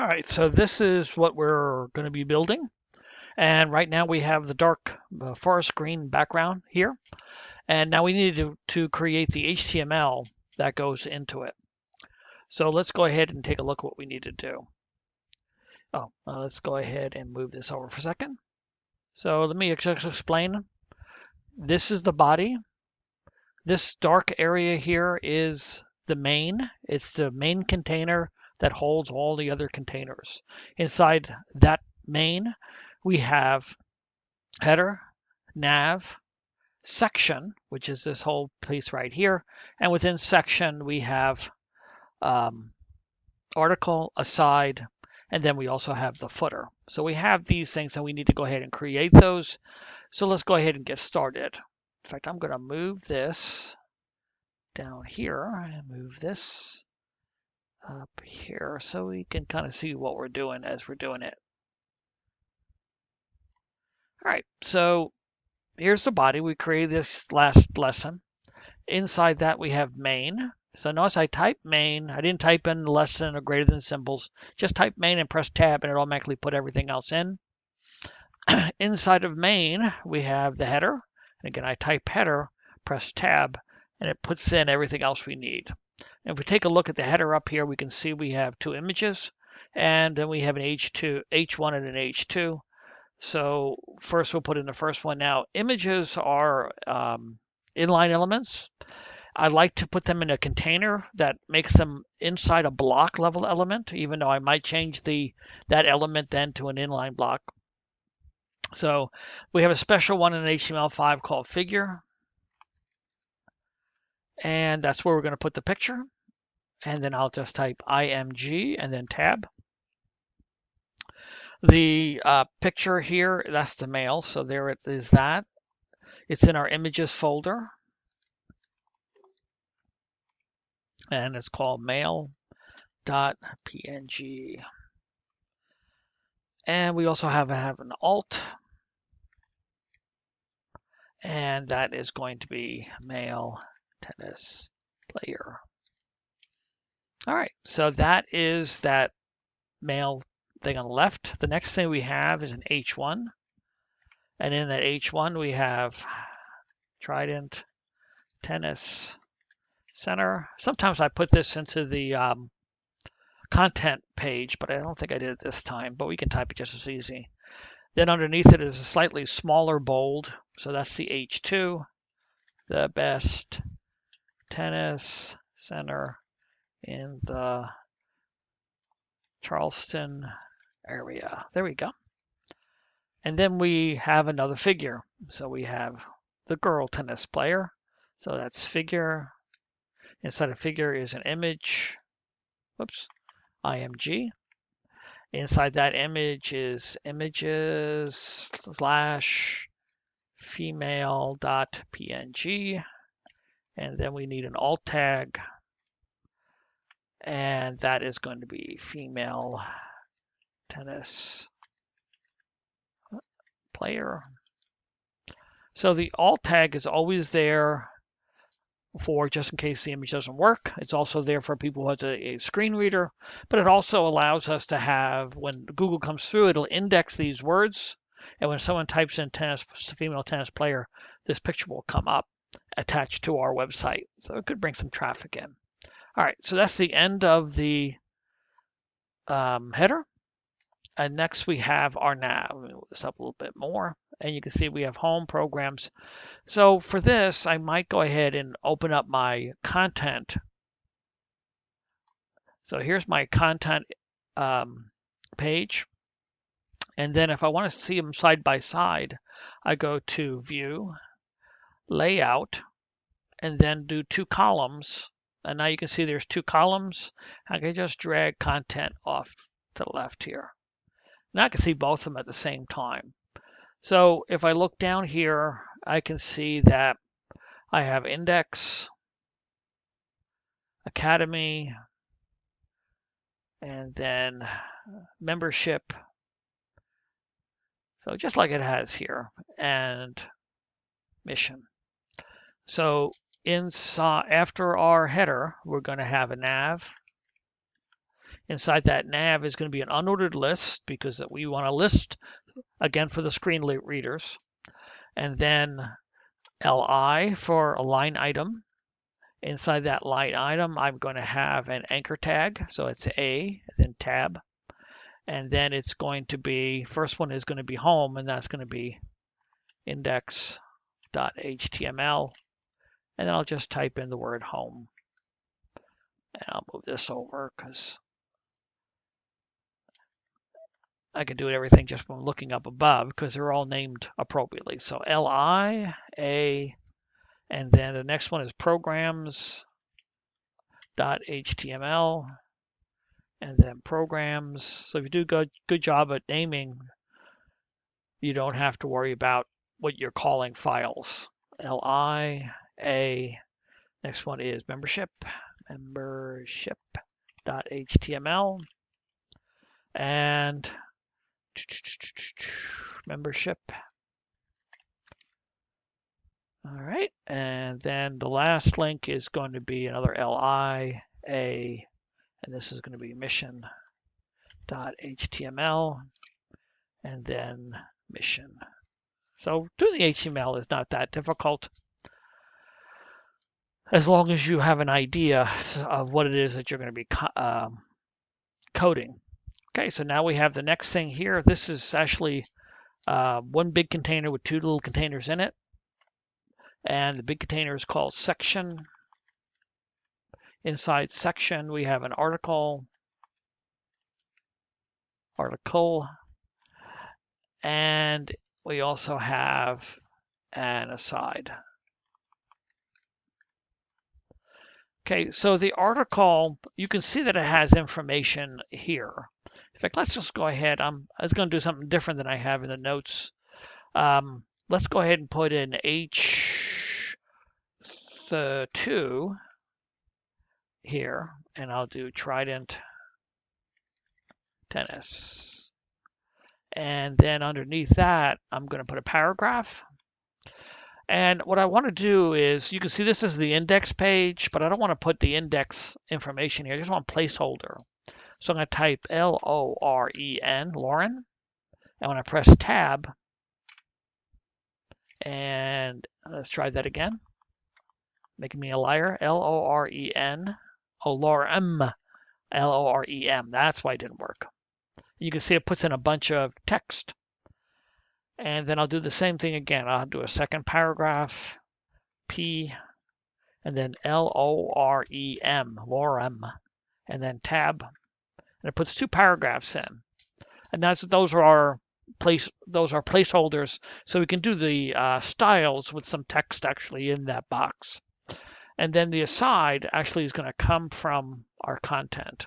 All right, so this is what we're going to be building. And right now we have the dark forest green background here. And now we need to create the HTML that goes into it. So let's go ahead and take a look at what we need to do. Let's go ahead and move this over for a second. So let me just explain. This is the body. This dark area here is the main. It's the main container that holds all the other containers. Inside that main, we have header, nav, section, which is this whole piece right here. And within section, we have article, aside, and then we also have the footer. So we have these things and we need to go ahead and create those. So let's go ahead and get started. In fact, I'm going to move this down here and move this up here so we can kind of see what we're doing as we're doing it. All right, so here's the body. We created this last lesson. Inside that we have main. So notice I typed main. I didn't type in less than or greater than symbols. Just type main and press tab and it automatically put everything else in. Inside of main, we have the header. And again, I type header, press tab, and it puts in everything else we need. And if we take a look at the header up here, we can see we have two images, and then we have an H1 and an H2. So first we'll put in the first one. Now, images are inline elements. I like to put them in a container that makes them inside a block level element, even though I might change that element then to an inline block. So we have a special one in HTML5 called figure. And that's where we're going to put the picture. And then I'll just type IMG and then tab. The picture here, that's the mail. So there it is that. It's in our images folder. And it's called mail.png. And we also have an alt. And that is going to be male tennis player. All right, so that is that male thing on the left. The next thing we have is an H1. And in that H1, we have Trident Tennis Center. Sometimes I put this into the content page, but I don't think I did it this time, but we can type it just as easy. Then underneath it is a slightly smaller bold. So that's the H2, the best tennis center in the Charleston area. There we go. And then we have another figure. So we have the girl tennis player. So that's figure. Inside of figure is an image. Whoops. IMG. Inside that image is images / female.png. And then we need an alt tag. And that is going to be female tennis player. So the alt tag is always there for just in case the image doesn't work. It's also there for people who has a screen reader, but it also allows us to have, when Google comes through, it'll index these words. And when someone types in tennis, female tennis player, this picture will come up attached to our website. So it could bring some traffic in. All right, so that's the end of the header. And next we have our nav. Let me move this up a little bit more. And you can see we have home programs. So for this, I might go ahead and open up my content. So here's my content page. And then if I want to see them side by side, I go to View, Layout, and then do two columns. And now you can see there's two columns. I can just drag content off to the left here. Now I can see both of them at the same time. So if I look down here, I can see that I have index, academy, and then membership. So just like it has here, and mission. So inside, after our header, we're going to have a nav. Inside that nav is going to be an unordered list because we want to list again for the screen readers. And then LI for a line item. Inside that line item, I'm going to have an anchor tag. So it's A, then tab. And then it's going to be, first one is going to be home, and that's going to be index.html. And then I'll just type in the word home. And I'll move this over because I can do everything just from looking up above because they're all named appropriately. So LI, A, and then the next one is programs.html, and then programs. So if you do a good job at naming, you don't have to worry about what you're calling files. LI, A, next one is membership.html, and membership. All right, and then the last link is going to be another LI, A, and this is going to be mission.html, and then mission. So doing the HTML is not that difficult as long as you have an idea of what it is that you're going to be coding. Okay, so now we have the next thing here. This is actually one big container with two little containers in it. And the big container is called section. Inside section, we have an article, and we also have an aside. Okay, so the article, you can see that it has information here. In fact, let's just go ahead. I was going to do something different than I have in the notes. Let's go ahead and put in H2 here, and I'll do Trident tennis. And then underneath that, I'm going to put a paragraph. And what I want to do is, you can see this is the index page, but I don't want to put the index information here. I just want a placeholder. So I'm going to type L-O-R-E-N, Lauren. And when I press tab, and let's try that again. Making me a liar. L-O-R-E-N. Oh, Lorem. L-O-R-E-M. That's why it didn't work. You can see it puts in a bunch of text. And then I'll do the same thing again. I'll do a second paragraph, P, and then L-O-R-E-M, Lorem, and then tab. And it puts two paragraphs in. And those are placeholders, so we can do the styles with some text actually in that box. And then the aside actually is going to come from our content,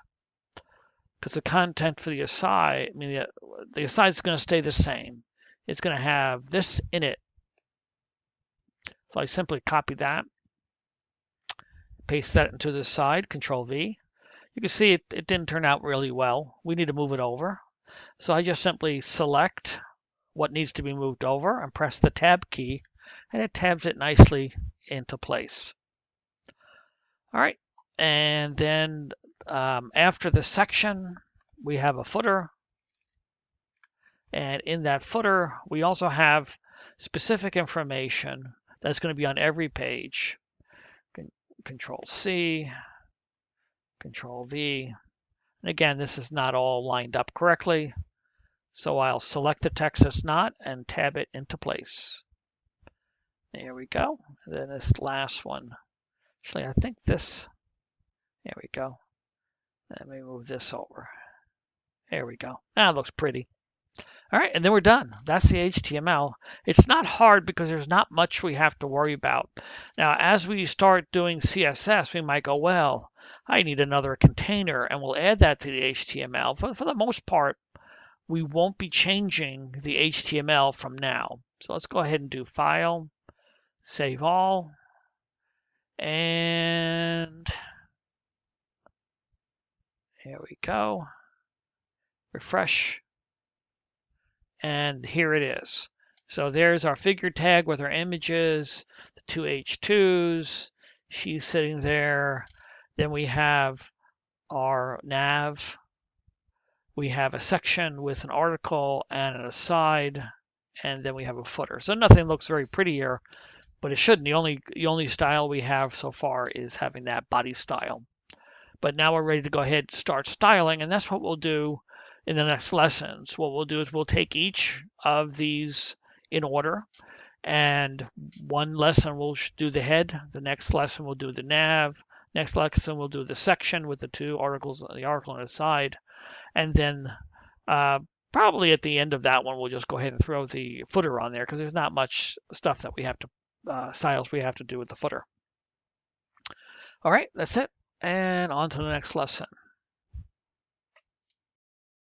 because the content for the aside, the aside is going to stay the same. It's going to have this in it. So I simply copy that, paste that into the side, Control V. You can see it didn't turn out really well. We need to move it over. So I just simply select what needs to be moved over and press the tab key, and it tabs it nicely into place. All right, and then after the section, we have a footer. And in that footer, we also have specific information that's going to be on every page. Control C, Control V. And again, this is not all lined up correctly. So I'll select the text that's not and tab it into place. There we go. And then this last one. Actually, I think this, there we go. Let me move this over. There we go. Now it looks pretty. All right, and then we're done. That's the HTML. It's not hard because there's not much we have to worry about. Now, as we start doing CSS, we might go, well, I need another container, and we'll add that to the HTML. But for the most part, we won't be changing the HTML from now. So let's go ahead and do File, Save All, and here we go. Refresh. And here it is. So there's our figure tag with our images, the two H2s. She's sitting there. Then we have our nav We have a section with an article and an aside, and then we have a footer. So nothing looks very pretty here, but it shouldn't. The only style we have so far is having that body style. But now we're ready to go ahead and start styling, and that's what we'll do in the next lessons. What we'll do is we'll take each of these in order, and one lesson we'll do the head, the next lesson we'll do the nav, next lesson we'll do the section with the two articles, the article and the side, and then uh, probably at the end of that one we'll just go ahead and throw the footer on there because there's not much stuff that we have to styles we have to do with the footer. All right, that's it, and on to the next lesson.